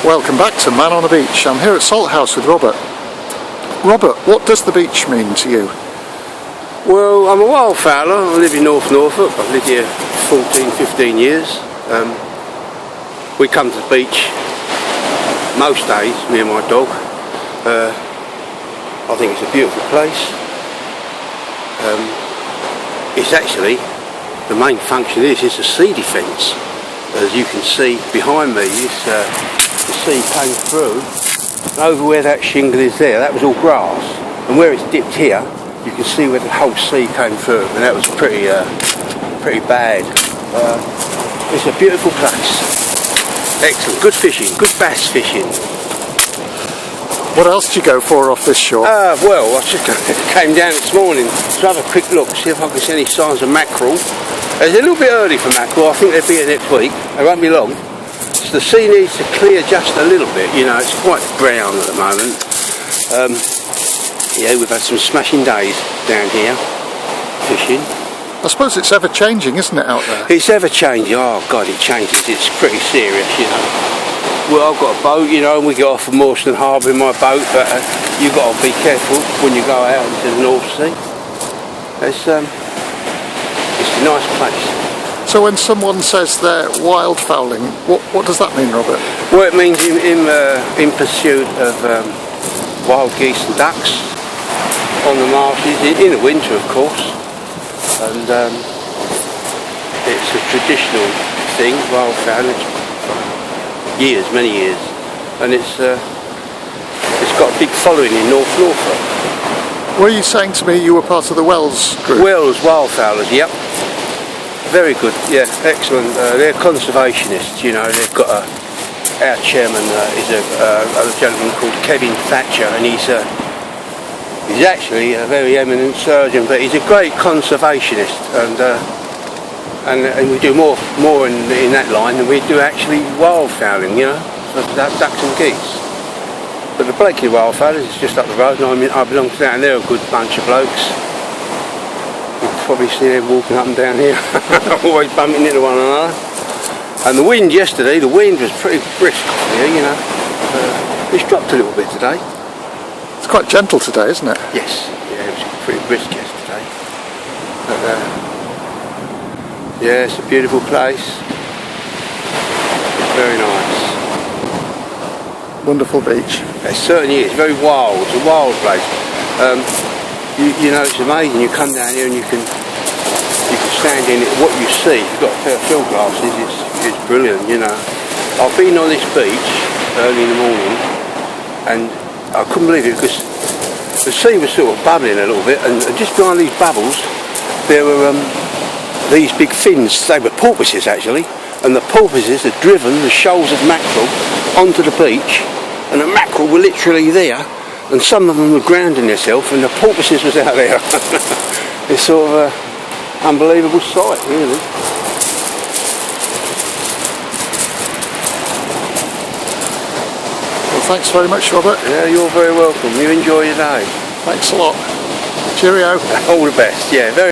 Welcome back to Man on the Beach. I'm here at Salthouse with Robert. Robert, what does the beach mean to you? Well, I'm a wildfowler. I live in North Norfolk. I've lived here 14, 15 years. We come to the beach most days, me and my dog. I think it's a beautiful place. It's actually, the main function is a sea defence. As you can see behind me, the sea came through, and over where that shingle is there, that was all grass, and where it's dipped here, you can see where the whole sea came through, and that was pretty bad. It's a beautiful place. Excellent, good fishing, good bass fishing. What else did you go for off this shore? Well, I just came down this morning to have a quick look, see if I can see any signs of mackerel. It's a little bit early for mackerel. I think they'll be here next week. They won't be long. So the sea needs to clear just a little bit. You know, it's quite brown at the moment. Yeah, we've had some smashing days down here fishing. I suppose it's ever changing, isn't it, out there? It's ever changing. Oh God, it changes. It's pretty serious, you know. Well, I've got a boat, you know, and we get off from Morstan Harbour in my boat, but you've got to be careful when you go out into the North Sea. It's a nice place. So when someone says they're wildfowling, what does that mean, Robert? Well, it means in pursuit of wild geese and ducks on the marshes, in the winter of course, and it's a traditional thing, wildfowling. Years, many years, and it's got a big following in North Norfolk. Were you saying to me you were part of the Wells group? Wells wildfowlers, yep. Very good, yeah, excellent. They're conservationists, you know. They've got our chairman is a gentleman called Kevin Thatcher, and he's actually a very eminent surgeon, but he's a great conservationist, and we do more in that line than we do actually wildfowling, you know, for ducks and geese. But the Blakely wildfowlers is just up the road, and I belong to that, and they're a good bunch of blokes. You'll probably see them walking up and down here, always bumping into one another. And the wind yesterday, the wind was pretty brisk here, you know. It's dropped a little bit today. It's quite gentle today, isn't it? Yes, yeah, it was pretty brisk yesterday. But, yeah, it's a beautiful place. It's very nice. Wonderful beach. It certainly is. Very wild. It's a wild place. You know, it's amazing. You come down here and you can stand in it. What you see, you've got a pair of field glasses. It's brilliant. You know, I've been on this beach early in the morning, and I couldn't believe it because the sea was sort of bubbling a little bit, and just behind these bubbles, there were these big fins. They were porpoises actually, and the porpoises had driven the shoals of mackerel onto the beach, and the mackerel were literally there, and some of them were grounding themselves, and the porpoises was out there. It's sort of an unbelievable sight, really. Well, thanks very much, Robert. Yeah, you're very welcome. You enjoy your day. Thanks a lot. Cheerio. All the best. Yeah, very